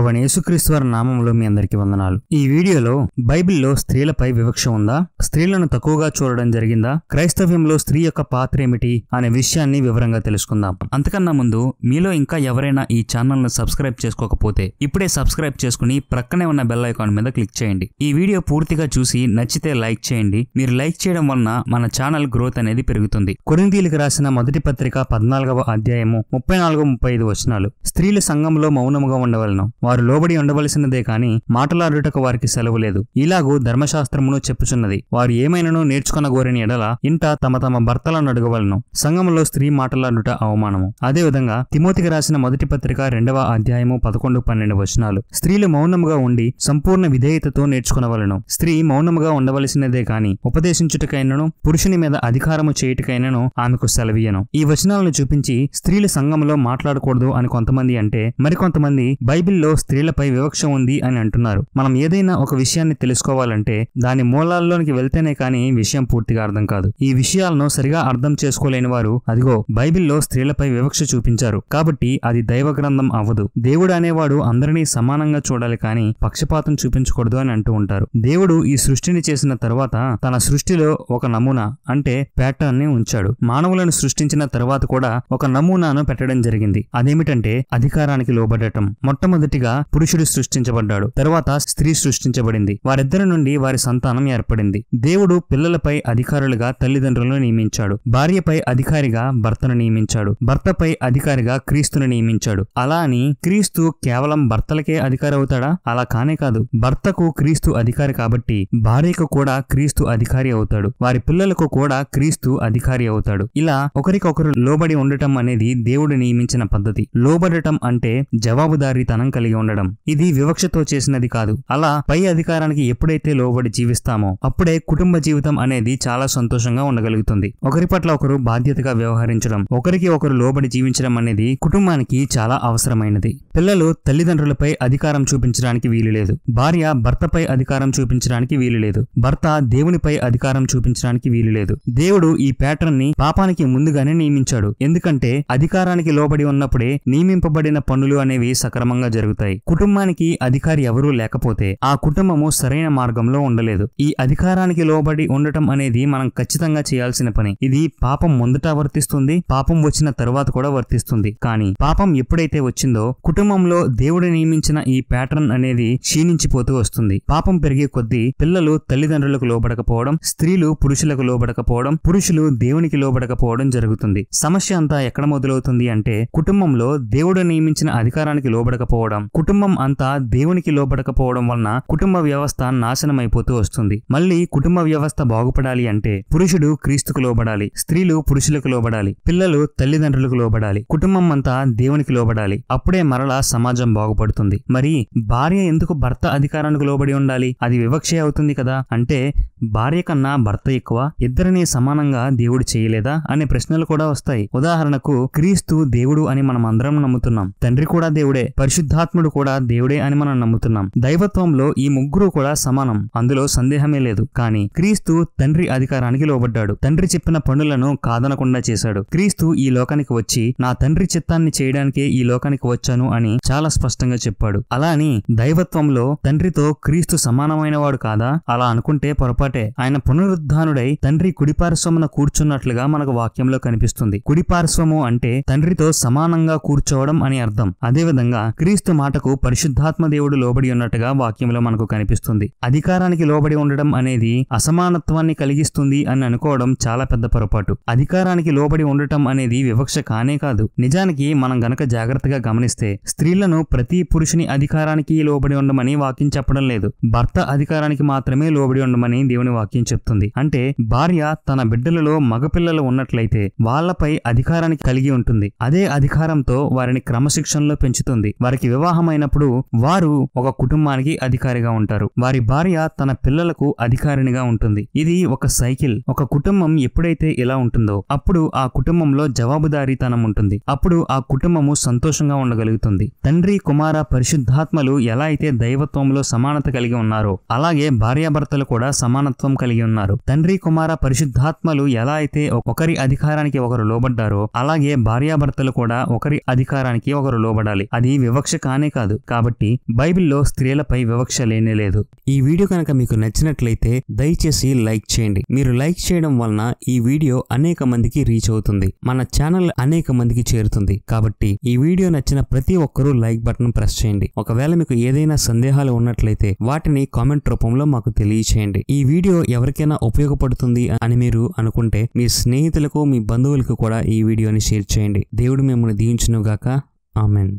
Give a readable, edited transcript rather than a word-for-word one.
ప్రభువైన యేసుక్రీస్తు వారి నామములో మీ అందరికీ వందనాలు. ఈ వీడియోలో బైబిల్లో స్త్రీలపై వివక్ష ఉందా, స్త్రీలను తక్కువగా చూడడం జరిగిందా, క్రైస్తవ్యంలో స్త్రీ యొక్క పాత్ర ఏమిటి అనే విషయాన్ని వివరంగా తెలుసుకుందాం. అంతకన్నా ముందు మీలో ఇంకా ఎవరైనా ఈ ఛానల్ ను సబ్స్క్రైబ్ చేసుకోకపోతే ఇప్పుడే సబ్స్క్రైబ్ చేసుకుని ప్రక్కనే ఉన్న బెల్ ఐకాన్ మీద క్లిక్ చేయండి. ఈ వీడియో పూర్తిగా చూసి నచ్చితే లైక్ చేయండి. మీరు లైక్ చేయడం వలన మన ఛానల్ గ్రోత్ అనేది పెరుగుతుంది. కొరింథీయులకు రాసిన మొదటి పత్రిక 14వ అధ్యాయము 34-35 వచనాలు. స్త్రీలు సంఘంలో మౌనముగా ఉండవలెను, వారు లోబడి ఉండవలసినదే కాని మాటలాడుటకు వారికి సెలవు లేదు. ఇలాగూ ధర్మశాస్త్రమును చెప్పుచున్నది, వారు ఏమైనాను నేర్చుకొనగోరని ఎడల ఇంట తమ తమ భర్తలను అడగవలను. సంఘములో స్త్రీ మాటలాడుట అవమానము. అదేవిధంగా తిమోతికి రాసిన మొదటి పత్రిక 2వ అధ్యాయము 11-12 వచనాలు. స్త్రీలు మౌనముగా ఉండి సంపూర్ణ విధేయతతో నేర్చుకొనవలను. స్త్రీ మౌనముగా ఉండవలసినదే కాని ఉపదేశించుటకైనను పురుషుని మీద అధికారము చేయుటకైనను ఆమెకు సెలవీయను. ఈ వచనాలను చూపించి స్త్రీలు సంఘములో మాట్లాడకూడదు అని కొంతమంది అంటే, మరికొంతమంది బైబిల్లో స్త్రీలపై వివక్ష ఉంది అని అంటున్నారు. మనం ఏదైనా ఒక విషయాన్ని తెలుసుకోవాలంటే దాని మూలాల్లోనికి వెళ్తేనే కానీ విషయం పూర్తిగా అర్థం కాదు. ఈ విషయాలను సరిగా అర్థం చేసుకోలేని వారు అదిగో బైబిల్లో స్త్రీలపై వివక్ష చూపించారు కాబట్టి అది దైవ గ్రంథం అవ్వదు, దేవుడు అనేవాడు అందరినీ సమానంగా చూడాలి కానీ పక్షపాతం చూపించకూడదు అని అంటూ ఉంటారు. దేవుడు ఈ సృష్టిని చేసిన తర్వాత తన సృష్టిలో ఒక నమూనా అంటే ప్యాటర్న్ ని ఉంచాడు. మానవులను సృష్టించిన తర్వాత కూడా ఒక నమూనాను పెట్టడం జరిగింది. అదేమిటంటే అధికారానికి లోబడటం. మొట్టమొదటిగా పురుషుడు సృష్టించబడ్డాడు, తర్వాత స్త్రీ సృష్టించబడింది. వారిద్దరి నుండి వారి సంతానం ఏర్పడింది. దేవుడు పిల్లలపై అధికారులుగా తల్లిదండ్రులను నియమించాడు. భార్యపై అధికారిగా భర్తను నియమించాడు. భర్తపై అధికారిగా క్రీస్తును నియమించాడు. అలా అని క్రీస్తు కేవలం భర్తలకే అధికారి అవుతాడా? అలా కానే కాదు. భర్తకు క్రీస్తు అధికారి కాబట్టి భార్యకు కూడా క్రీస్తు అధికారి అవుతాడు. వారి పిల్లలకు కూడా క్రీస్తు అధికారి అవుతాడు. ఇలా ఒకరికొకరు లోబడి ఉండటం అనేది దేవుడు నియమించిన పద్ధతి. లోబడటం అంటే జవాబుదారీతనం కలిగి ఉండడం. ఇది వివక్షతో చేసినది కాదు. అలా పై అధికారానికి ఎప్పుడైతే లోబడి జీవిస్తామో అప్పుడే కుటుంబ జీవితం అనేది చాలా సంతోషంగా ఉండగలుగుతుంది. ఒకరి పట్ల ఒకరు బాధ్యతగా వ్యవహరించడం, ఒకరికి ఒకరు లోబడి జీవించడం అనేది కుటుంబానికి చాలా అవసరమైనది. పిల్లలు తల్లిదండ్రులపై అధికారం చూపించడానికి వీలులేదు. భార్య భర్తపై అధికారం చూపించడానికి వీలులేదు. భర్త దేవునిపై అధికారం చూపించడానికి వీలులేదు. దేవుడు ఈ ప్యాటర్న్ ని పాపానికి ముందుగానే నియమించాడు. ఎందుకంటే అధికారానికి లోబడి ఉన్నప్పుడే నియమింపబడిన పనులు అనేవి సక్రమంగా జరుగుతాయి. కుటుంబానికి అధికారి ఎవరూ లేకపోతే ఆ కుటుంబము సరైన మార్గంలో ఉండలేదు. ఈ అధికారానికి లోబడి ఉండటం అనేది మనం ఖచ్చితంగా చేయాల్సిన పని. ఇది పాపం ముందట వర్తిస్తుంది, పాపం వచ్చిన తరువాత కూడా వర్తిస్తుంది. కానీ పాపం ఎప్పుడైతే వచ్చిందో కుటుంబంలో దేవుడు నియమించిన ఈ ప్యాటర్న్ అనేది క్షీణించిపోతూ వస్తుంది. పాపం పెరిగే కొద్దీ పిల్లలు తల్లిదండ్రులకు లోబడకపోవడం, స్త్రీలు పురుషులకు లోబడకపోవడం, పురుషులు దేవునికి లోబడకపోవడం జరుగుతుంది. సమస్య అంతా ఎక్కడ మొదలవుతుంది అంటే కుటుంబంలో దేవుడు నియమించిన అధికారానికి లోబడకపోవడం, కుటుంబం అంతా దేవునికి లోబడకపోవడం వలన కుటుంబ వ్యవస్థ నాశనం అయిపోతూ వస్తుంది. మళ్ళీ కుటుంబ వ్యవస్థ బాగుపడాలి అంటే పురుషుడు క్రీస్తుకు లోబడాలి, స్త్రీలు పురుషులకు లోబడాలి, పిల్లలు తల్లిదండ్రులకు లోబడాలి, కుటుంబం అంతా దేవునికి లోబడాలి. అప్పుడే మరలా సమాజం బాగుపడుతుంది. మరి భార్య ఎందుకు భర్త అధికారానికి లోబడి ఉండాలి? అది వివక్షే అవుతుంది కదా. అంటే భార్య కన్నా భర్త ఎక్కువ, ఇద్దరిని సమానంగా దేవుడు చేయలేదా అనే ప్రశ్నలు కూడా వస్తాయి. ఉదాహరణకు క్రీస్తు దేవుడు అని మనం అందరం నమ్ముతున్నాం. తండ్రి కూడా దేవుడే, పరిశుద్ధాత్ముడు కూడా దేవుడే అని మనం నమ్ముతున్నాం. దైవత్వంలో ఈ ముగ్గురు కూడా సమానం, అందులో సందేహమే లేదు. కానీ క్రీస్తు తండ్రి అధికారానికి లోబడ్డాడు. తండ్రి చెప్పిన పనులను కాదనకుండా చేశాడు. క్రీస్తు ఈ లోకానికి వచ్చి నా తండ్రి చిత్తాన్ని చేయడానికే ఈ లోకానికి వచ్చాను అని చాలా స్పష్టంగా చెప్పాడు. అలా అని దైవత్వంలో తండ్రితో క్రీస్తు సమానమైన వాడు కాదా? అలా అనుకుంటే పొరపాటే. ఆయన పునరుద్ధానుడై తండ్రి కుడిపార్శ్వమున కూర్చున్నట్లుగా మనకు వాక్యంలో కనిపిస్తుంది. కుడిపార్శ్వము అంటే తండ్రితో సమానంగా కూర్చోవడం అని అర్థం. అదేవిధంగా క్రీస్తు మాటకు పరిశుద్ధాత్మ దేవుడు లోబడి ఉన్నట్టుగా వాక్యంలో మనకు కనిపిస్తుంది. అధికారానికి లోబడి ఉండడం అనేది అసమానత్వాన్ని కలిగిస్తుంది అని అనుకోవడం చాలా పెద్ద పొరపాటు. అధికారానికి లోబడి ఉండటం అనేది వివక్ష కానే కాదు. నిజానికి మనం గనక జాగ్రత్తగా గమనిస్తే స్త్రీలను ప్రతి పురుషుని అధికారానికి లోబడి ఉండమని వాక్యం చెప్పడం లేదు. భర్త అధికారానికి మాత్రమే లోబడి ఉండమని దేవుని వాక్యం చెప్తుంది. అంటే భార్య తన బిడ్డలలో మగపిల్లలు ఉన్నట్లయితే వాళ్లపై అధికారాన్ని కలిగి ఉంటుంది. అదే అధికారంతో వారిని క్రమశిక్షణలో పెంచుతుంది. వారికి వివాహమైనప్పుడు వారు ఒక కుటుంబానికి అధికారిగా ఉంటారు. వారి భార్య తన పిల్లలకు అధికారినిగా ఉంటుంది. ఇది ఒక సైకిల్. ఒక కుటుంబం ఎప్పుడైతే ఇలా ఉంటుందో అప్పుడు ఆ కుటుంబంలో జవాబుదారీతనం ఉంటుంది. అప్పుడు ఆ కుటుంబము సంతోషంగా ఉండగలుగుతుంది. తండ్రి, కుమార, పరిశుద్ధాత్మలు ఎలా అయితే దైవత్వంలో సమానత కలిగి ఉన్నారో అలాగే భార్యాభర్తలు కూడా సమానత్వం కలిగి ఉన్నారు. తండ్రి, కుమార, పరిశుద్ధాత్మలు ఎలా అయితే ఒకరి అధికారానికి ఒకరు లోబడ్డారో అలాగే భార్యాభర్తలు కూడా ఒకరి అధికారానికి ఒకరు లోబడాలి. అది వివక్ష కానే కాదు. కాబట్టి బైబిల్లో స్త్రీలపై వివక్ష లేనే లేదు. ఈ వీడియో కనుక మీకు నచ్చినట్లయితే దయచేసి లైక్ చేయండి. మీరు లైక్ చేయడం వలన ఈ వీడియో అనేక మందికి రీచ్ అవుతుంది, మన ఛానల్ అనేక మందికి చేరుతుంది. కాబట్టి ఈ వీడియో నచ్చిన ప్రతి ఒక్కరూ లైక్ బటన్ ప్రెస్ చేయండి. ఒకవేళ మీకు ఏదైనా సందేహాలు ఉన్నట్లయితే వాటిని కామెంట్ రూపంలో మాకు తెలియచేయండి. ఈ వీడియో ఎవరికైనా ఉపయోగపడుతుంది అని మీరు అనుకుంటే మీ స్నేహితులకు, మీ బంధువులకు కూడా ఈ వీడియోని షేర్ చేయండి. దేవుడు మిమ్మల్ని దీవించును గాక. ఆమెన్.